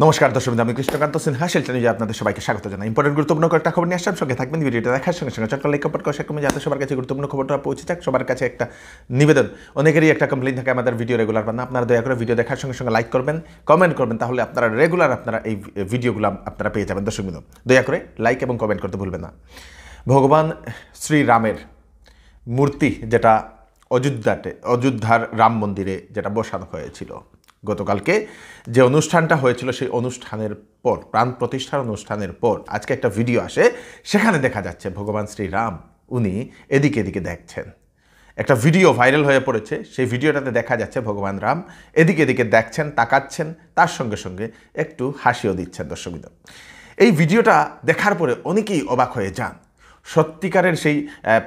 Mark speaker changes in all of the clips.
Speaker 1: নমস্কার দর্শক, আমি কৃষ্ণকান্ত সিনহা শিলচর নিউজে আপনাদের সবাইকে স্বাগত জানাই। ইম্পর্টেন্ট গুরুত্বপূর্ণ কয়েকটা খবর নিয়ে আসলাম, সঙ্গে থাকবেন। ভিডিওটা দেখার সঙ্গে সঙ্গে চট্টগ্রাম লাইক কমেন্ট শেয়ার করবেন, যাতে সবার কাছে গুরুত্বপূর্ণ খবরটা পৌঁছে যাক। সবার কাছে একটা নিবেদন, অনেকেরই একটা কমপ্লেইন থাকে আমাদের ভিডিও রেগুলার পান না। আপনারা দয়া করে ভিডিও দেখার সঙ্গে সঙ্গে লাইক করবেন, কমেন্ট করবেন, তাহলে আপনারা রেগুলার এই ভিডিওগুলো আপনারা পেয়ে যাবেন। দর্শক বিন্দু, দয়া করে লাইক এবং কমেন্ট করতে ভুলবেন না। ভগবান শ্রীরামের মূর্তি যেটা অযোধ্যার রাম মন্দিরে যেটা বসানো হয়েছিল, গতকালকে যে অনুষ্ঠানটা হয়েছিল সেই অনুষ্ঠানের পর, প্রাণ প্রতিষ্ঠার অনুষ্ঠানের পর আজকে একটা ভিডিও আসে, সেখানে দেখা যাচ্ছে ভগবান শ্রীরাম উনি এদিকে দেখছেন। একটা ভিডিও ভাইরাল হয়ে পড়েছে, সেই ভিডিওটাতে দেখা যাচ্ছে ভগবান রাম এদিকে দেখছেন, তাকাচ্ছেন, তার সঙ্গে সঙ্গে একটু হাসিও দিচ্ছেন। দর্শকবৃন্দ, এই ভিডিওটা দেখার পরে অনেকেই অবাক হয়ে যান। সত্যিকারের সেই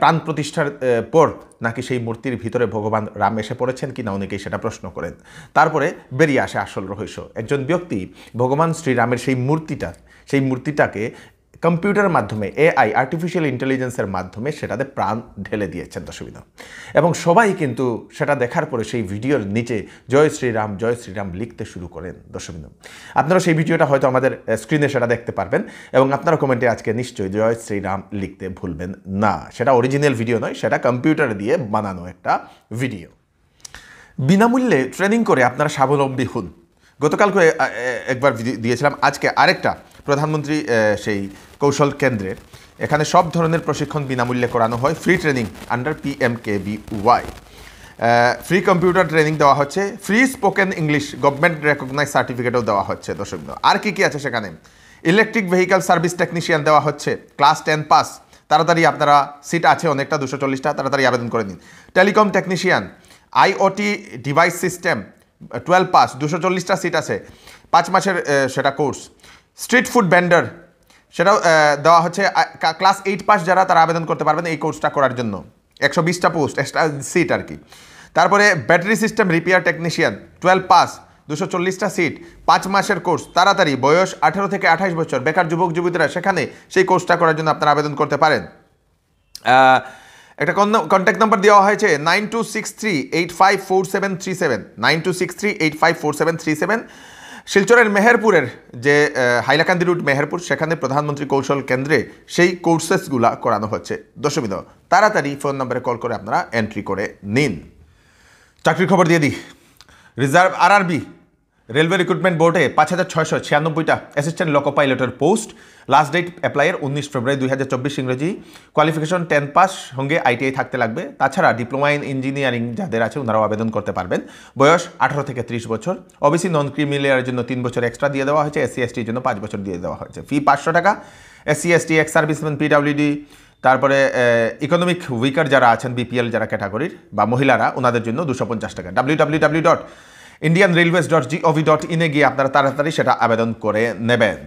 Speaker 1: প্রাণ প্রতিষ্ঠার পর নাকি সেই মূর্তির ভিতরে ভগবান রাম এসে পড়েছেন কি না, অনেকেই সেটা প্রশ্ন করেন। তারপরে বেরিয়ে আসে আসল রহস্য। একজন ব্যক্তি ভগবান শ্রীরামের সেই মূর্তিটাকে কম্পিউটারের মাধ্যমে, এআই আর্টিফিশিয়াল ইন্টেলিজেন্সের মাধ্যমে সেটাতে প্রাণ ঢেলে দিয়েছেন। দর্শকবৃন্দ, এবং সবাই কিন্তু সেটা দেখার পরে সেই ভিডিওর নিচে জয় শ্রীরাম লিখতে শুরু করেন। দর্শকবৃন্দ, আপনারা সেই ভিডিওটা হয়তো আমাদের স্ক্রিনে সেটা দেখতে পারবেন, এবং আপনারা কমেন্টে আজকে নিশ্চয়ই জয় শ্রীরাম লিখতে ভুলবেন না। সেটা অরিজিনাল ভিডিও নয়, সেটা কম্পিউটার দিয়ে বানানো একটা ভিডিও। বিনামূল্যে ট্রেনিং করে আপনারা স্বাবলম্বী হন, গতকালকে একবার দিয়েছিলাম। আজকে আরেকটা প্রধানমন্ত্রী সেই কৌশল কেন্দ্রের, এখানে সব ধরনের প্রশিক্ষণ বিনামূল্যে করানো হয়। Free training under PMKVY, free computer training দেওয়া হচ্ছে, free spoken English government recognize সার্টিফিকেটও দেওয়া হচ্ছে। দর্শক, আর কি আছে সেখানে? ইলেকট্রিক ভেহিক্যাল সার্ভিস টেকনিশিয়ান দেওয়া হচ্ছে, ক্লাস 10 পাস, তাড়াতাড়ি আপনারা, সিট আছে অনেকটা, 240টা, তাড়াতাড়ি আবেদন করে নিন। Telecom technician, IoT device system 12 pass, 240টা সিট আছে, 5 মাসের সেটা কোর্স। স্ট্রিট ফুড ভেন্ডার, সেটাও দেওয়া হচ্ছে, ক্লাস 8 পাস যারা, তারা আবেদন করতে পারবেন এই কোর্সটা করার জন্য। 120টা পোস্ট, এক্সট্রা সিট আর কি। তারপরে battery system repair technician 12 pass, 240টা সিট, 5 মাসের কোর্স, তাড়াতাড়ি, বয়স 18 থেকে 28 বছর, বেকার যুবক যুবতীরা সেখানে সেই কোর্সটা করার জন্য আপনারা আবেদন করতে পারেন। একটা কন্ট্যাক্ট নাম্বার দেওয়া হয়েছে 9263854737, 9263854737। শিলচরের মেহেরপুরের যে হাইলাকান্দি রুট মেহেরপুর, সেখানে প্রধানমন্ত্রী কৌশল কেন্দ্রে সেই কোর্সেসগুলো করানো হচ্ছে। দর্শকবৃন্দ, তাড়াতাড়ি ফোন নম্বরে কল করে আপনারা এন্ট্রি করে নিন। চাকরির খবর দিয়ে দিই। রিজার্ভ RRB রেলওয়ে রিক্রুটমেন্ট বোর্ডে 5696টা অ্যাসিস্ট্যান্ট লোকো পাইলটের পোস্ট। লাস্ট ডেট অ্যাপ্লাইয়ের 19 ফেব্রুয়ারি 2024 ইংরেজি। কোয়ালিফিকেশন 10 পাস, সঙ্গে ITI থাকতে লাগবে। তাছাড়া ডিপ্লোমা ইন ইঞ্জিনিয়ারিং যাদের আছে ওনারাও আবেদন করতে পারবেন। বয়স 18 থেকে 30 বছর। ওবিসি নন ক্রিমিলিয়ারের জন্য 3 বছর এক্সট্রা দিয়ে দেওয়া হয়েছে, SC STর জন্য 5 বছর দিয়ে দেওয়া হয়েছে। ফি 500 টাকা। SC ST, ex serviceman, PWD, তারপরে ইকোনমিক উইকার যারা আছেন, BPL যারা ক্যাটাগরির বা মহিলারা, ওনাদের জন্য 250 টাকা। www.indianrailways.gov.in গিয়ে আপনারা তাড়াতাড়ি সেটা আবেদন করে নেবেন।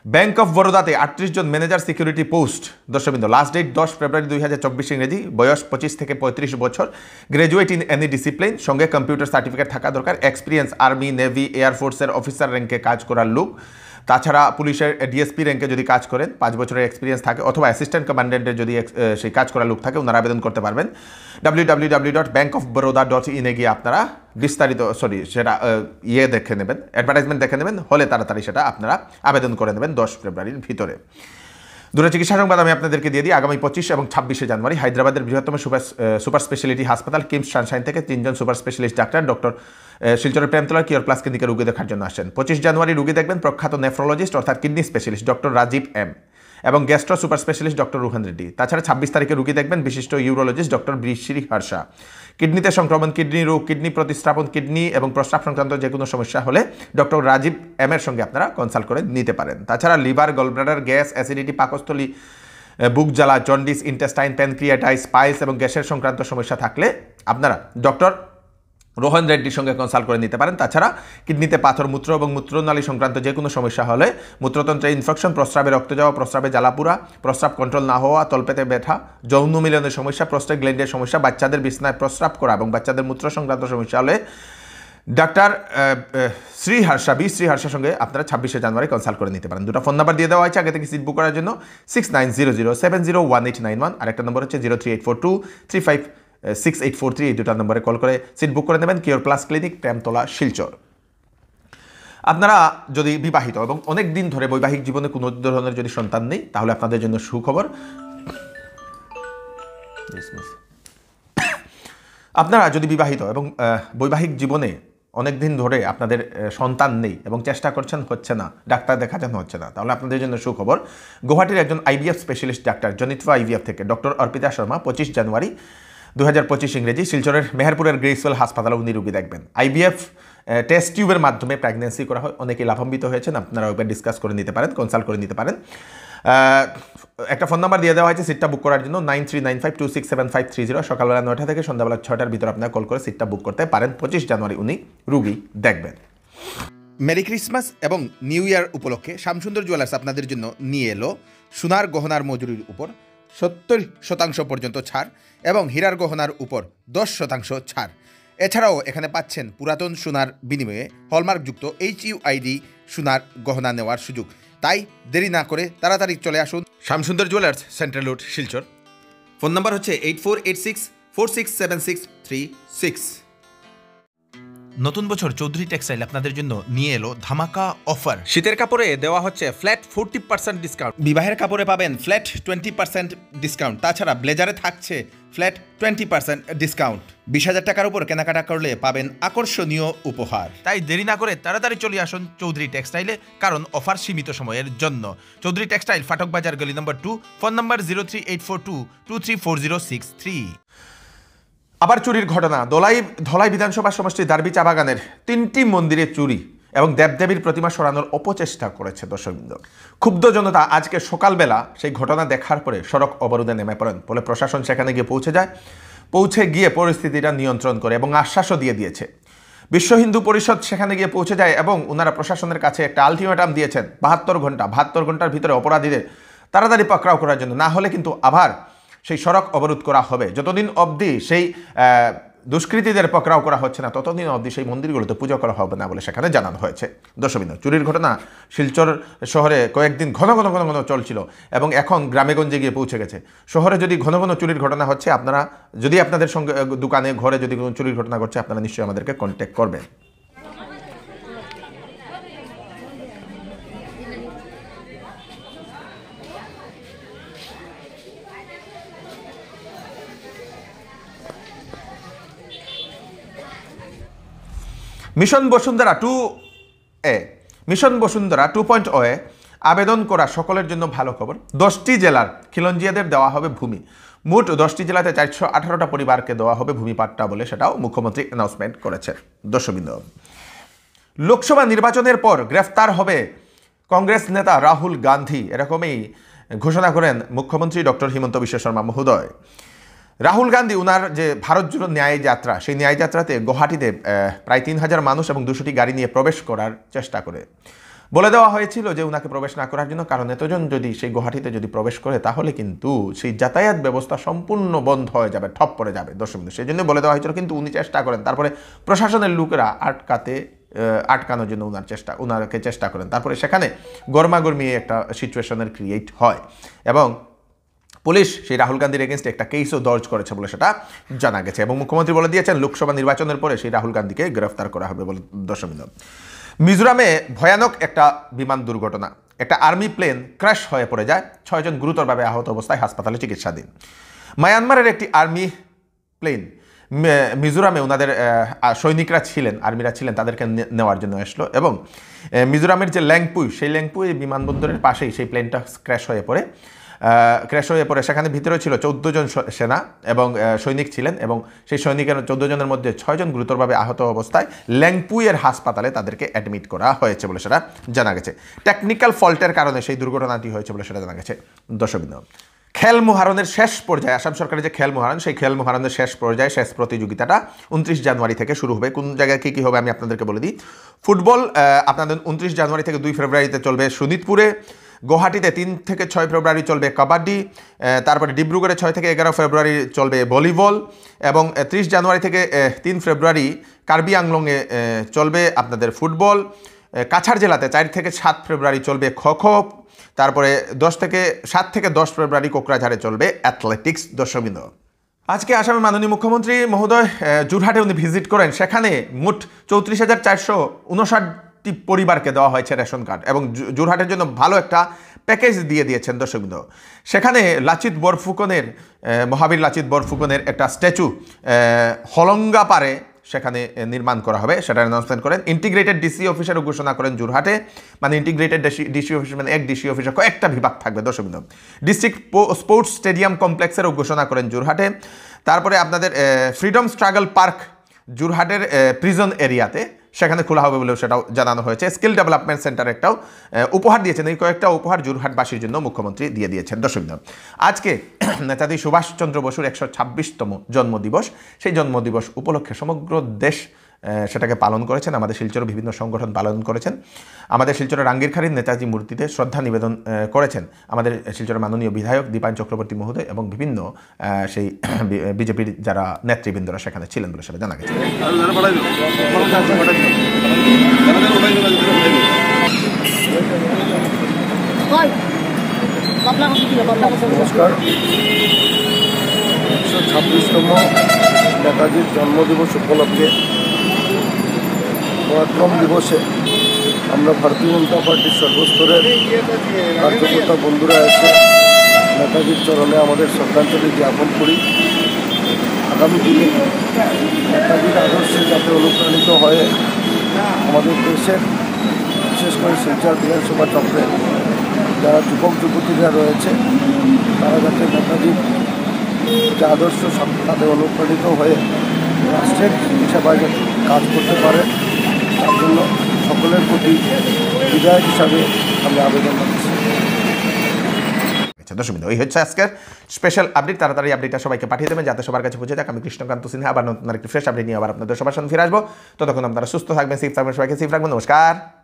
Speaker 1: ব্যাংক অফ বরোদাতে 38 জন ম্যানেজার সিকিউরিটি পোস্ট। দর্শকবৃন্দ, লাস্ট ডেট 10 ফেব্রুয়ারি 2024 ইংরেজি। বয়স 25 থেকে 35 বছর। গ্র্যাজুয়েট ইন এনি ডিসিপ্লিন, সঙ্গে কম্পিউটার সার্টিফিকেট থাকা দরকার। এক্সপিরিয়েন্স আর্মি, নেভি, এয়ারফোর্সের অফিসার র্যাঙ্কে কাজ করার লোক। তাছাড়া পুলিশের DSP র্যাঙ্কে যদি কাজ করেন, 5 বছরের এক্সপিরিয়েন্স থাকে, অথবা অ্যাসিস্ট্যান্ট কমান্ডেন্টের যদি সেই কাজ করার লোক থাকে, ওনারা আবেদন করতে পারবেন। www.bankofbaroda.in গিয়ে আপনারা বিস্তারিত সেটা দেখে নেবেন, অ্যাডভার্টাইজমেন্ট দেখে নেবেন, হলে তাড়াতাড়ি সেটা আপনারা আবেদন করে নেবেন 10 ফেব্রুয়ারির ভিতরে। দূরে চিকিৎসা সংবাদ আমি আপনাদেরকে দিয়ে দিই। আগামী 25 এবং 26শে জানুয়ারি হায়দ্রাবাদের বৃহত্তম সুপার স্পেশালিটি হাসপাতাল কিমস সানশাইন থেকে 3 জন সুপার স্পেশালিস্ট ডাক্তার ডক্টর শিলচরের প্রেমতলার কিওর প্লাস ক্লিনিকে রুগী দেখার জন্য আসেন। 25 জানুয়ারি রুগী দেখবেন প্রখ্যাত নেফ্রোলজিস্ট অর্থাৎ kidney specialist doctor Rajeev M এবং gastro super specialist doctor Ruhan Reddy. তাছাড়া 26 তারিখে রুগী দেখবেন বিশিষ্ট ইউরোলজিস্ট ডক্টর বৃশ্রী হর্ষা। কিডনিতে সংক্রমণ, কিডনি রোগ, কিডনি প্রতিস্থাপন, কিডনি এবং প্রস্রাব সংক্রান্ত যে কোনো সমস্যা হলে ডক্টর রাজীব M এর সঙ্গে আপনারা কনসাল্ট করে নিতে পারেন। তাছাড়া লিভার, গলব্লাডার, গ্যাস, অ্যাসিডিটি, পাকস্থলী, বুক জ্বালা, জন্ডিস, ইন্টেস্টাইন, প্যানক্রিয়াটাইস, পাইলস এবং গ্যাসের সংক্রান্ত সমস্যা থাকলে আপনারা ডক্টর রোহন রেড্ডির সঙ্গে কনসাল্ট করে নিতে পারেন। তাছাড়া কিডনিতে পাথর, মূত্র এবং মূত্রনালী সংক্রান্ত যে কোনো সমস্যা হলে, মূত্রতন্ত্রে ইনফেকশন, প্রস্রাবে রক্ত যাওয়া, প্রস্রাবে জ্বালাপুরা, প্রস্রাব কন্ট্রোল না হওয়া, তলপেটে ব্যথা, যৌন মিলনের সমস্যা, প্রস্টেট গ্ল্যান্ডের সমস্যা, বাচ্চাদের বিছনায় প্রস্রাব করা এবং বাচ্চাদের মূত্র সংক্রান্ত সমস্যা হলে ডাক্তার শ্রী হার্ষার সঙ্গে আপনারা 26শে জানুয়ারি কনসাল্ট করে নিতে পারেন। দুটো ফোন নাম্বার দিয়ে দেওয়া হয়েছে আগে থেকে সিট বুক করার জন্য, 6900701891। আরেকটা নম্বর হচ্ছে 03842356843। এই দুটো নম্বরে কল করে সিট বুক করে নেবেন। Cure plus clinic, Premtala, Silchar. আপনারা যদি বিবাহিত এবং অনেক দিন ধরে বৈবাহিক জীবনে কোনো ধরনের যদি সন্তান নেই, তাহলে আপনাদের জন্য সুখবর। আপনারা যদি বিবাহিত এবং বৈবাহিক জীবনে অনেক দিন ধরে আপনাদের সন্তান নেই এবং চেষ্টা করছেন, হচ্ছে না, ডাক্তার দেখাচ্ছেন, হচ্ছে না, তাহলে আপনাদের জন্য সুখবর। গুয়াহাটির একজন আইভিএফ স্পেশালিস্ট ডাক্তার জনিতভা আইভিএফ থেকে ডক্টর অর্পিতা শর্মা 25 জানুয়ারি 2025 ইংরেজি শিলচরের মেহেরপুরের গ্রেসওয়েল হাসপাতালে উনি রোগী দেখবেন। আইভিএফ টেস্ট টিউবের মাধ্যমে প্রেগন্যান্সি করা হয়, অনেকেই লাভান্বিত হয়েছেন। আপনারা ওইবার ডিসকাস করে নিতে পারেন, কনসাল্ট করে নিতে পারেন। একটা ফোন নাম্বার দিয়ে দেওয়া হয়েছে সিটটা বুক করার জন্য 9395267530। সকালবেলা 9টা থেকে সন্ধ্যাবেলা 6টার ভিতরে আপনারা কল করে সিটটা বুক করতে পারেন। 25 জানুয়ারি উনি রুগী দেখবেন। মেরি ক্রিসমাস এবং নিউ ইয়ার উপলক্ষে শ্যামসুন্দর জুয়েলার্স আপনাদের জন্য নিয়ে এলো সোনার গহনার মজুরির উপর 70% পর্যন্ত ছাড় এবং হীরার গহনার উপর 10% ছাড়। এছাড়াও এখানে পাচ্ছেন পুরাতন সোনার বিনিময়ে হলমার্কযুক্ত HUID সোনার গহনা নেওয়ার সুযোগ। তাই দেরি না করে তাড়াতাড়ি চলে আসুন Shyamsundar jewellers, central road, Silchar. Phone number হচ্ছে 8486467636। নতুন বছর চৌধুরী টেক্সটাইল আপনাদের জন্য নিয়ে এলো ধামাকা অফার। শীতের কাপড়ে দেওয়া হচ্ছে ফ্ল্যাট 40% ডিসকাউন্ট, বিবাহের কাপড়ে পাবেন ফ্ল্যাট 20% ডিসকাউন্ট, তাছাড়া ব্লেজারে থাকছে ফ্ল্যাট 20% ডিসকাউন্ট। 20,000 টাকার উপর কেনাকাটা করলে পাবেন আকর্ষণীয় উপহার। তাই দেরি না করে তাড়াতাড়ি চলে আসুন চৌধুরী টেক্সটাইলে, কারণ অফার সীমিত সময়ের জন্য। চৌধুরী টেক্সটাইল, ফাটক বাজার, গলি নম্বর 2, ফোন নম্বর 038422340063। আবার চুরির ঘটনা। ধলাই বিধানসভা সমষ্টির দারবি চা বাগানের 3টি মন্দিরে চুরি এবং দেবদেবীর প্রতিমা সরানোর অপচেষ্টা করেছে দর্শকবৃন্দ। ক্ষুব্ধ জনতা আজকে সকালবেলা সেই ঘটনা দেখার পরে সড়ক অবরোধে নেমে পড়েন। ফলে প্রশাসন সেখানে গিয়ে পৌঁছে গিয়ে পরিস্থিতিটা নিয়ন্ত্রণ করে এবং আশ্বাসও দিয়ে দিয়েছে। বিশ্ব হিন্দু পরিষদ সেখানে গিয়ে পৌঁছে যায় এবং ওনারা প্রশাসনের কাছে একটা আলটিমেটাম দিয়েছেন 72 ঘন্টার ভিতরে অপরাধীদের তাড়াতাড়ি পাকড়াও করার জন্য, না হলে কিন্তু আবার সেই সড়ক অবরোধ করা হবে। যতদিন অবধি সেই দুষ্কৃতীদের পকড়াও করা হচ্ছে না, ততদিন অবধি সেই মন্দিরগুলোতে পুজো করা হবে না বলে সেখানে জানানো হয়েছে। দর্শকবৃন্দ, চুরির ঘটনা শিলচর শহরে কয়েকদিন ঘন চলছিল এবং এখন গ্রামেগঞ্জে গিয়ে পৌঁছে গেছে। শহরে যদি ঘন চুরির ঘটনা হচ্ছে, আপনারা যদি আপনাদের সঙ্গে দোকানে ঘরে যদি কোনো চুরির ঘটনা ঘটছে, আপনারা নিশ্চয়ই আমাদেরকে কন্ট্যাক্ট করবেন। মিশন বসুন্ধরা 2.0 আবেদন করা সকলের জন্য ভালো খবর। 10টি জেলার খিলঞ্জিয়াদের দেওয়া হবে ভূমি। মোট 10টি জেলাতে 418টা পরিবারকে দেওয়া হবে ভূমি পাট্টা বলে সেটাও মুখ্যমন্ত্রী অ্যানাউন্সমেন্ট করেছেন। দর্শকবৃন্দ, লোকসভা নির্বাচনের পর গ্রেফতার হবে কংগ্রেস নেতা রাহুল গান্ধী, এরকমই ঘোষণা করেন মুখ্যমন্ত্রী ডক্টর হিমন্ত বিশ্ব শর্মা মহোদয়। রাহুল গান্ধী ওনার যে ভারত জুড়ো ন্যায় যাত্রা, সেই ন্যায় যাত্রাতে গুয়াহাটিতে প্রায় 3,000 মানুষ এবং 200টি গাড়ি নিয়ে প্রবেশ করার চেষ্টা করে। বলে দেওয়া হয়েছিল যে ওনাকে প্রবেশ না করার জন্য, কারণ এতজন যদি সেই গুয়াহাটিতে যদি প্রবেশ করে তাহলে কিন্তু সেই যাতায়াত ব্যবস্থা সম্পূর্ণ বন্ধ হয়ে যাবে, ঠপ পড়ে যাবে। দর্শকবৃন্দ, সেই জন্য বলে দেওয়া হয়েছিল, কিন্তু উনি চেষ্টা করেন। তারপরে প্রশাসনের লোকেরা আটকানোর জন্য ওনাকে চেষ্টা করেন। তারপরে সেখানে গরমাগরমি একটা সিচুয়েশনের ক্রিয়েট হয় এবং পুলিশ সেই রাহুল গান্ধীর এগেনস্টে একটা কেসও দর্জ করেছে বলে সেটা জানা গেছে এবং মুখ্যমন্ত্রী বলে দিয়েছেন লোকসভা নির্বাচনের পরে সেই রাহুল গান্ধীকে গ্রেফতার করা হবে বলে। দর্শকবৃন্দ, মিজোরামে ভয়ানক একটা বিমান দুর্ঘটনা, একটা আর্মি প্লেন ক্র্যাশ হয়ে পড়ে যায়, 6 জন গুরুতরভাবে আহত অবস্থায় হাসপাতালে চিকিৎসাধীন। মায়ানমারের একটি আর্মি প্লেন মিজোরামে ওনাদের সৈনিকরা ছিলেন, আর্মিরা ছিলেন, তাদেরকে নেওয়ার জন্য আসলো এবং মিজোরামের যে ল্যাংপুই, সেই ল্যাংপুই বিমানবন্দরের পাশেই সেই প্লেনটা ক্র্যাশ হয়ে পড়ে। সেখানে ভিতরে ছিল 14 জন সেনা এবং সৈনিক ছিলেন এবং সেই সৈনিকের 14 জনের মধ্যে 6 জন গুরুতরভাবে আহত অবস্থায় ল্যাংপুইয়ের হাসপাতালে তাদেরকে অ্যাডমিট করা হয়েছে বলে সেটা জানা গেছে। টেকনিক্যাল ফল্টের কারণে সেই দুর্ঘটনাটি হয়েছে বলে সেটা জানা গেছে। দর্শকবৃন্দ, খেল মহারণের শেষ পর্যায়ে, আসাম সরকারের যে খেল মহারণ, সেই খেল মহারণের শেষ পর্যায়ে শেষ প্রতিযোগিতাটা 29 জানুয়ারি থেকে শুরু হবে। কোন জায়গায় কী হবে আমি আপনাদেরকে বলে দিই। ফুটবল আপনাদের 29 জানুয়ারি থেকে 2 ফেব্রুয়ারিতে চলবে শোণিতপুরে। গুয়াহাটিতে 3 থেকে 6 ফেব্রুয়ারি চলবে কাবাডি। তারপরে ডিব্রুগড়ে 6 থেকে 11 ফেব্রুয়ারি চলবে ভলিবল এবং 30 জানুয়ারি থেকে 3 ফেব্রুয়ারি কার্বি আংলংয়ে চলবে আপনাদের ফুটবল। কাছাড় জেলাতে 4 থেকে 7 ফেব্রুয়ারি চলবে খো। তারপরে 7 থেকে 10 ফেব্রুয়ারি কোকরাঝাড়ে চলবে অ্যাথলেটিক্স। দর্শকবৃন্দ, আজকে আসামের মাননীয় মুখ্যমন্ত্রী মহোদয় জোরহাটে উনি ভিজিট করেন। সেখানে মোট 34,459 পরিবারকে দেওয়া হয়েছে রেশন কার্ড এবং যোরহাটের জন্য ভালো একটা প্যাকেজ দিয়ে দিয়েছেন দর্শকবৃন্দ। সেখানে লাচিত বরফুকনের মহাবীর লাচিত বরফুকনের একটা স্ট্যাচু হলঙ্গাপাড়ে সেখানে নির্মাণ করা হবে, সেটা অ্যানাউন্সমেন্ট করেন। ইন্টিগ্রেটেড ডিসি অফিসারও ঘোষণা করেন যোরহাটে, মানে ইন্টিগ্রেটেড ডিসি অফিস মানে এক ডিসি অফিসার কয়েকটা বিভাগ থাকবে দর্শকবৃন্দ। ডিস্ট্রিক্ট স্পোর্টস স্টেডিয়াম কমপ্লেক্সেরও ঘোষণা করেন যোরহাটে। তারপরে আপনাদের ফ্রিডম স্ট্রাগল পার্ক যোরহাটের প্রিজন এরিয়াতে সেখানে খোলা হবে বলেও সেটাও জানানো হয়েছে। স্কিল ডেভেলপমেন্ট সেন্টার একটাও উপহার দিয়েছেন। এই কয়েকটা উপহার যোরহাটবাসীর জন্য মুখ্যমন্ত্রী দিয়ে দিয়েছেন দর্শকবৃন্দ। আজকে নেতাজি সুভাষচন্দ্র বসুর 126তম জন্মদিবস, সেই জন্মদিবস উপলক্ষে সমগ্র দেশ সেটাকে পালন করেছেন। আমাদের শিলচরের বিভিন্ন সংগঠন পালন করেছেন। আমাদের শিলচরের রাঙ্গিরখাড়ির নেতাজি মূর্তিতে শ্রদ্ধা নিবেদন করেছেন আমাদের শিলচরের মাননীয় বিধায়ক দীপায়ন চক্রবর্তী মহোদয় এবং বিভিন্ন সেই বিজেপির যারা নেতৃবৃন্দরা সেখানে ছিলেন বলে সেটা জানা গেছে।
Speaker 2: নমস্কার। 126তম নেতাজির জন্মদিবস উপলক্ষে পরাক্রম দিবসে আমরা ভারতীয় জনতা পার্টির সর্বস্তরের কার্যকর্তা বন্ধুরা এসে নেতাজির চরণে আমাদের শ্রদ্ধাঞ্জলি জ্ঞাপন করি। আগামী দিনে নেতাজির আদর্শে যাতে অনুপ্রাণিত হয়ে আমাদের দেশের বিশেষ করে শিলচর বিধানসভা চক্রে যারা যুবক যুবতীরা রয়েছে তারা যাতে নেতাজির যে আদর্শ তাদের অনুপ্রাণিত হয়ে রাষ্ট্রের সেবায় কাজ করতে পারে, তার জন্য সকলের প্রতি বিধায়ক হিসাবে আমি আবেদন করছি।
Speaker 1: দর্শকবৃন্দ, এই হচ্ছে আজকের স্পেশাল আপডেট। তাড়াতাড়ি আপডেটটা সবাইকে পাঠিয়ে দেবেন যাতে সবার কাছে পৌঁছে যাক। আমি কৃষ্ণকান্ত সিনহা আবার নতুন একটি ফ্রেশ আপডেট নিয়ে আবার আপনাদের সবার সামনে ফিরে আসবো। ততক্ষণ আপনারা সুস্থ থাকবেন, সেফ থাকবেন, সবাইকে সেফ রাখবেন। নমস্কার।